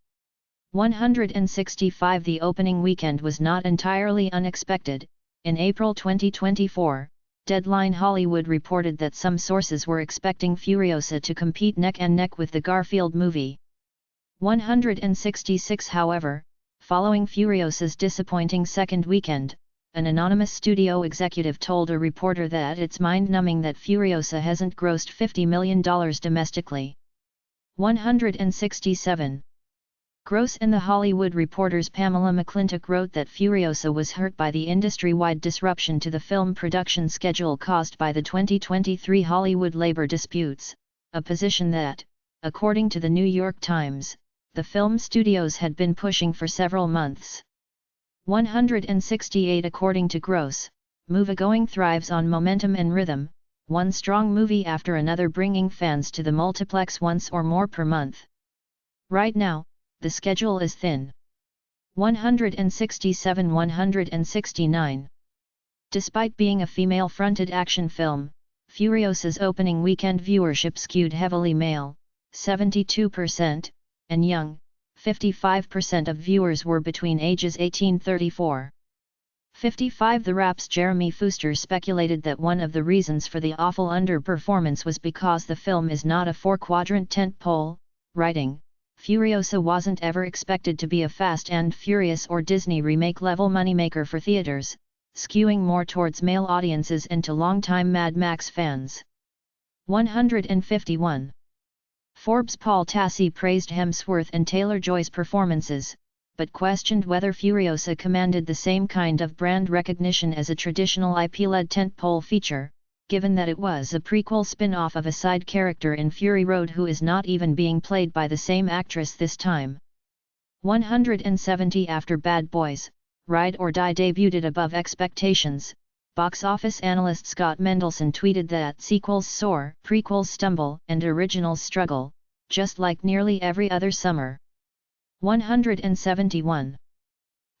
165 The opening weekend was not entirely unexpected. In April 2024, Deadline Hollywood reported that some sources were expecting Furiosa to compete neck and neck with the Garfield movie. 166 However, following Furiosa's disappointing second weekend, an anonymous studio executive told a reporter that it's mind-numbing that Furiosa hasn't grossed $50 million domestically. 167. Gross and The Hollywood Reporter's Pamela McClintock wrote that Furiosa was hurt by the industry-wide disruption to the film production schedule caused by the 2023 Hollywood labor disputes, a position that, according to the New York Times, the film studios had been pushing for several months. 168 According to Gross, moviegoing thrives on momentum and rhythm, one strong movie after another bringing fans to the multiplex once or more per month. Right now, the schedule is thin. 167 169. Despite being a female-fronted action film, Furiosa's opening weekend viewership skewed heavily male, 72%, and young, 55% of viewers were between ages 18-34. 55 The Rap's Jeremy Fooster speculated that one of the reasons for the awful underperformance was because the film is not a 4-quadrant tentpole, writing, Furiosa wasn't ever expected to be a Fast and Furious or Disney remake-level moneymaker for theaters, skewing more towards male audiences and to longtime Mad Max fans. 151. Forbes' Paul Tassi praised Hemsworth and Taylor-Joy's performances, but questioned whether Furiosa commanded the same kind of brand recognition as a traditional IP-led tentpole feature, given that it was a prequel spin-off of a side character in Fury Road who is not even being played by the same actress this time. 170 After Bad Boys: Ride or Die debuted above expectations, box office analyst Scott Mendelson tweeted that sequels soar, prequels stumble, and originals struggle, just like nearly every other summer. 171.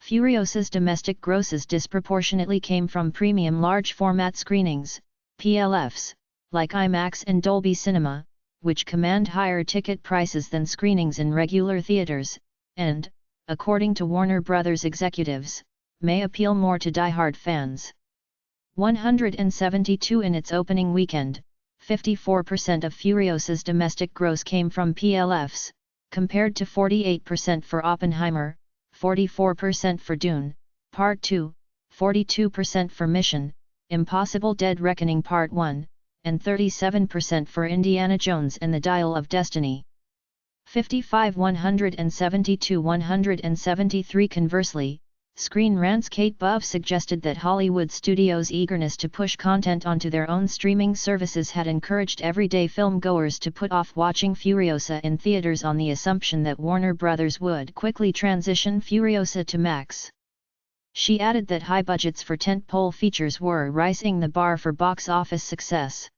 Furiosa's domestic grosses disproportionately came from premium large format screenings, PLFs, like IMAX and Dolby Cinema, which command higher ticket prices than screenings in regular theaters, and, according to Warner Brothers executives, may appeal more to die-hard fans. 172 in its opening weekend, 54% of Furiosa's domestic gross came from PLFs, compared to 48% for Oppenheimer, 44% for Dune, Part 2, 42% for Mission Impossible Dead Reckoning Part 1, and 37% for Indiana Jones and the Dial of Destiny. 55 172 173 Conversely, Screen Rant's Kate Buff suggested that Hollywood studios' eagerness to push content onto their own streaming services had encouraged everyday film-goers to put off watching Furiosa in theaters on the assumption that Warner Brothers would quickly transition Furiosa to Max. She added that high budgets for tentpole features were raising the bar for box office success.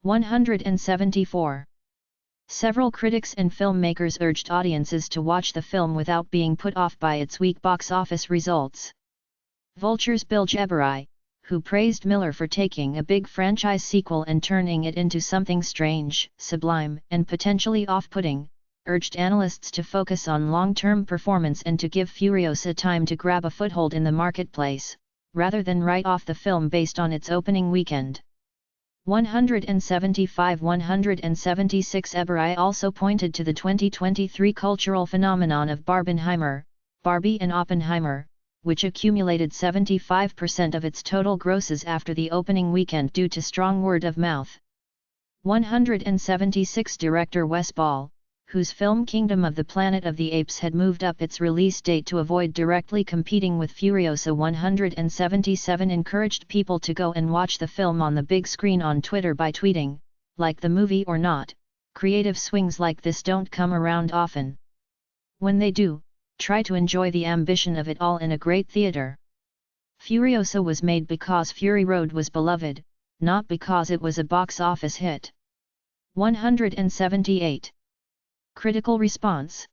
174. Several critics and filmmakers urged audiences to watch the film without being put off by its weak box office results. Vulture's Bill Jeberai, who praised Miller for taking a big franchise sequel and turning it into something strange, sublime, and potentially off-putting, urged analysts to focus on long-term performance and to give Furiosa time to grab a foothold in the marketplace, rather than write off the film based on its opening weekend. 175 176 Eberai also pointed to the 2023 cultural phenomenon of Barbenheimer, Barbie and Oppenheimer, which accumulated 75% of its total grosses after the opening weekend due to strong word of mouth. 176 Director Wes Ball, whose film Kingdom of the Planet of the Apes had moved up its release date to avoid directly competing with Furiosa 177, encouraged people to go and watch the film on the big screen on Twitter by tweeting, "Like the movie or not, creative swings like this don't come around often. When they do, try to enjoy the ambition of it all in a great theater." Furiosa was made because Fury Road was beloved, not because it was a box office hit. 178. Critical response.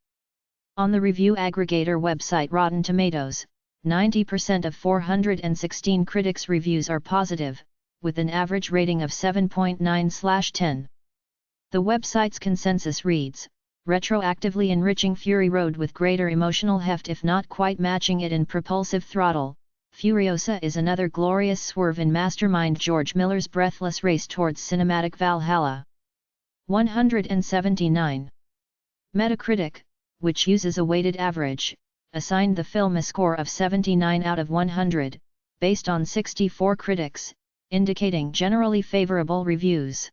On the review aggregator website Rotten Tomatoes, 90% of 416 critics' reviews are positive, with an average rating of 7.9/10. The website's consensus reads, "Retroactively enriching Fury Road with greater emotional heft if not quite matching it in propulsive throttle, Furiosa is another glorious swerve in mastermind George Miller's breathless race towards cinematic Valhalla." 179. Metacritic, which uses a weighted average, assigned the film a score of 79 out of 100, based on 64 critics, indicating generally favorable reviews.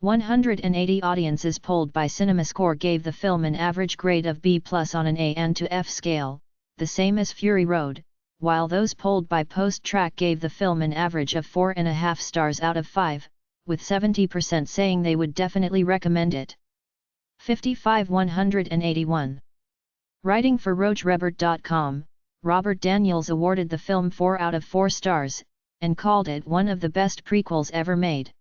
180 audiences polled by CinemaScore gave the film an average grade of B+ on an A and to F scale, the same as Fury Road, while those polled by PostTrack gave the film an average of 4.5 stars out of 5, with 70% saying they would definitely recommend it. 55 181. Writing for RogerEbert.com, Robert Daniels awarded the film 4 out of 4 stars, and called it one of the best prequels ever made.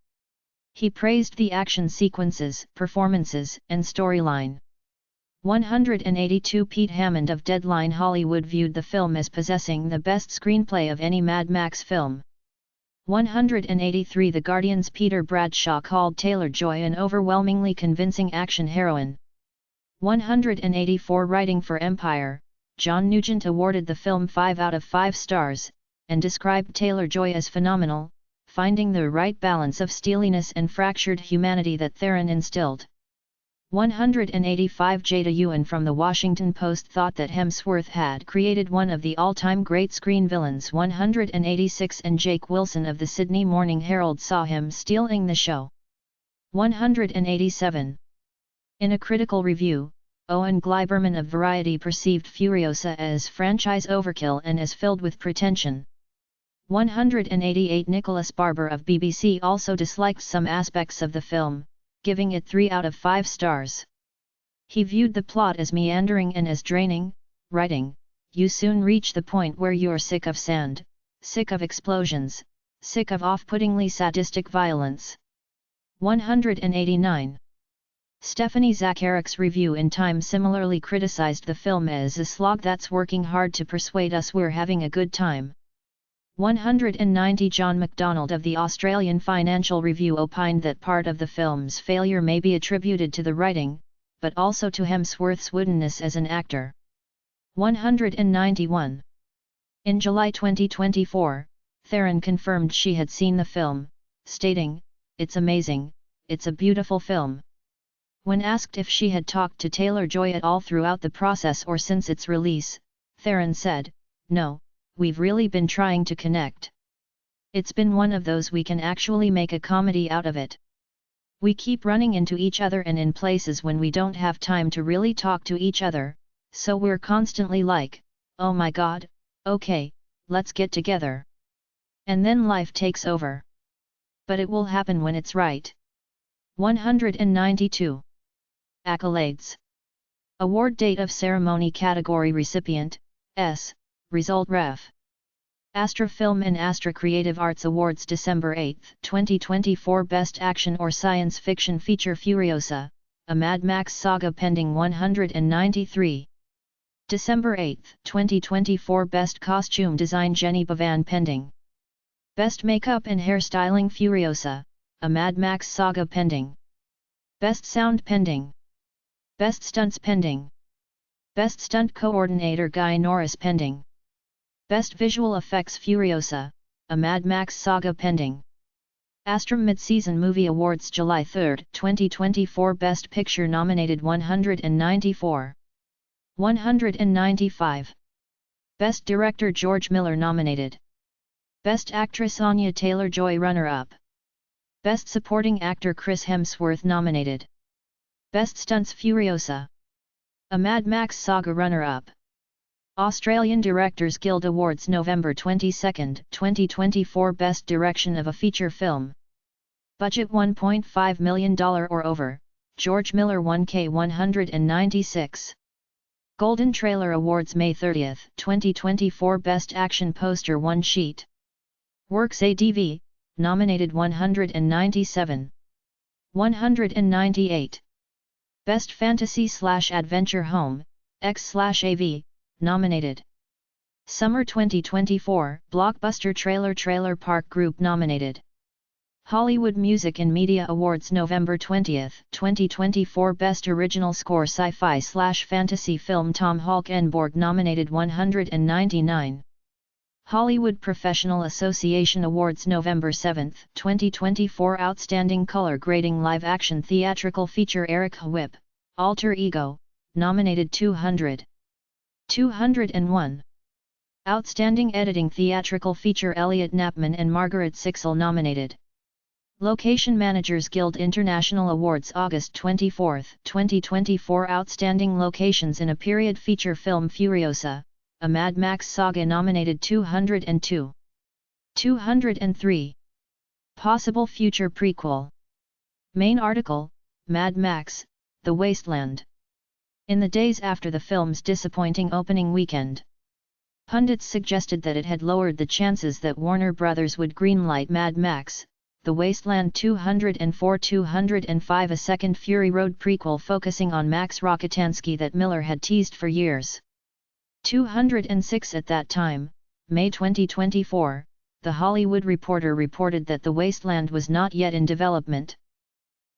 He praised the action sequences, performances, and storyline. 182 Pete Hammond of Deadline Hollywood viewed the film as possessing the best screenplay of any Mad Max film. 183 The Guardian's Peter Bradshaw called Taylor-Joy an overwhelmingly convincing action heroine. 184 Writing for Empire, John Nugent awarded the film 5 out of 5 stars, and described Taylor-Joy as phenomenal, finding the right balance of steeliness and fractured humanity that Theron instilled. 185 Jada Ewan from The Washington Post thought that Hemsworth had created one of the all-time great screen villains. 186 and Jake Wilson of the Sydney Morning Herald saw him stealing the show. 187. In a critical review, Owen Gleiberman of Variety perceived Furiosa as franchise overkill and as filled with pretension. 188 Nicholas Barber of BBC also disliked some aspects of the film, giving it 3 out of 5 stars. He viewed the plot as meandering and as draining, writing, "You soon reach the point where you're sick of sand, sick of explosions, sick of off-puttingly sadistic violence." 189. Stephanie Zacharik's review in Time similarly criticized the film as a slog that's working hard to persuade us we're having a good time. 190 John MacDonald of the Australian Financial Review opined that part of the film's failure may be attributed to the writing, but also to Hemsworth's woodenness as an actor. 191. In July 2024, Theron confirmed she had seen the film, stating, "It's amazing, it's a beautiful film." When asked if she had talked to Taylor-Joy at all throughout the process or since its release, Theron said, "No, we've really been trying to connect. It's been one of those we can actually make a comedy out of it. We keep running into each other and in places when we don't have time to really talk to each other, so we're constantly like, oh my god, okay, let's get together. And then life takes over. But it will happen when it's right." 192. Accolades. Award date of ceremony category recipient, S. Result Ref. Astra Film and Astra Creative Arts Awards December 8, 2024 Best Action or Science Fiction Feature Furiosa, a Mad Max Saga pending 193. December 8, 2024 Best Costume Design Jenny Bavan pending. Best Makeup and Hairstyling Furiosa, a Mad Max Saga pending. Best Sound pending. Best Stunts pending. Best Stunt Coordinator Guy Norris pending. Best Visual Effects Furiosa, a Mad Max Saga pending. Astra Mid-Season Movie Awards July 3, 2024 Best Picture nominated 194. 195. Best Director George Miller nominated. Best Actress Anya Taylor-Joy runner-up. Best Supporting Actor Chris Hemsworth nominated. Best Stunts Furiosa, a Mad Max Saga runner-up. Australian Directors Guild Awards November 22, 2024 Best Direction of a Feature Film. Budget $1.5 million or over, George Miller 1K196. Golden Trailer Awards May 30, 2024 Best Action Poster 1 Sheet. Works ADV, nominated 197. 198. Best Fantasy/Adventure Home, X/AV, nominated. Summer 2024 Blockbuster Trailer Park Group nominated. Hollywood Music and Media Awards November 20, 2024 Best Original Score Sci-Fi/Fantasy Film Tom Halkenborg nominated 199. Hollywood Professional Association Awards November 7, 2024 Outstanding Color Grading Live Action Theatrical Feature Eric Whip, Alter Ego, nominated 200. 201. Outstanding Editing Theatrical Feature Elliot Knappman and Margaret Sixel nominated. Location Managers Guild International Awards August 24, 2024 Outstanding Locations in a Period Feature Film Furiosa, a Mad Max Saga nominated 202. 203. Possible Future Prequel. Main article, Mad Max, The Wasteland. In the days after the film's disappointing opening weekend, pundits suggested that it had lowered the chances that Warner Bros. Would greenlight Mad Max, The Wasteland 204-205, a second Fury Road prequel focusing on Max Rokitansky that Miller had teased for years. 206. At that time, May 2024, The Hollywood Reporter reported that The Wasteland was not yet in development.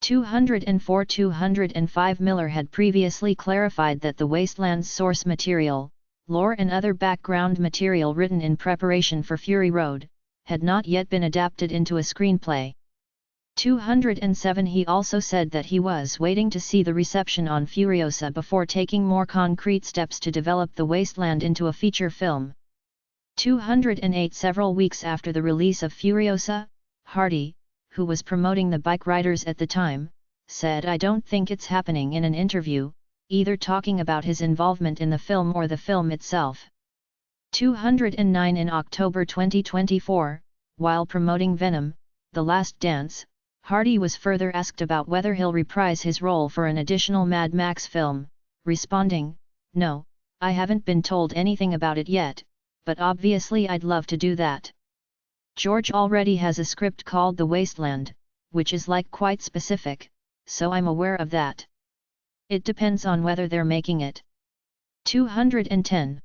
204-205. Miller had previously clarified that The Wasteland's source material, lore and other background material written in preparation for Fury Road, had not yet been adapted into a screenplay. 207. He also said that he was waiting to see the reception on Furiosa before taking more concrete steps to develop The Wasteland into a feature film. 208. Several weeks after the release of Furiosa, Hardy, who was promoting the bike riders at the time, said, "I don't think it's happening," in an interview, either talking about his involvement in the film or the film itself. 209. In October 2024, while promoting Venom, The Last Dance, Hardy was further asked about whether he'll reprise his role for an additional Mad Max film, responding, "No, I haven't been told anything about it yet, but obviously I'd love to do that. George already has a script called The Wasteland, which is like quite specific, so I'm aware of that. It depends on whether they're making it." 210.